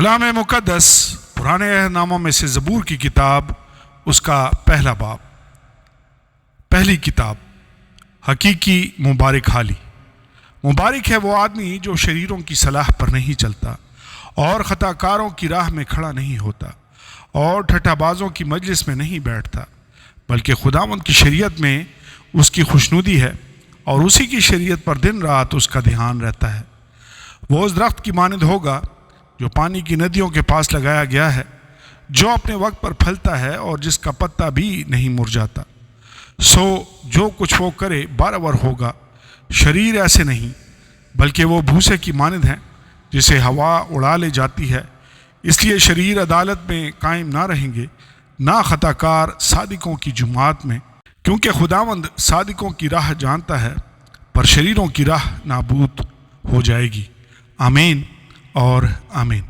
کلام مقدس پرانے عہد ناموں میں سے زبور کی کتاب، اس کا پہلا باب، پہلی کتاب، حقیقی مبارک حالی۔ مبارک ہے وہ آدمی جو شریروں کی صلاح پر نہیں چلتا اور خطا کاروں کی راہ میں کھڑا نہیں ہوتا اور ٹھٹھا بازوں کی مجلس میں نہیں بیٹھتا، بلکہ خداوند کی شریعت میں اس کی خوشنودی ہے اور اسی کی شریعت پر دن رات اس کا دھیان رہتا ہے۔ وہ اس درخت کی مانند ہوگا جو پانی کی ندیوں کے پاس لگایا گیا ہے، جو اپنے وقت پر پھلتا ہے اور جس کا پتا بھی نہیں مرجھاتا۔ سو جو کچھ وہ کرے برابر ہوگا۔ شریر ایسے نہیں، بلکہ وہ بھوسے کی مانند ہیں جسے ہوا اڑا لے جاتی ہے۔ اس لیے شریر عدالت میں قائم نہ رہیں گے، نہ خطا کار صادقوں کی جماعت میں، کیونکہ خداوند صادقوں کی راہ جانتا ہے، پر شریروں کی راہ نابود ہو جائے گی۔ آمین اور آمین۔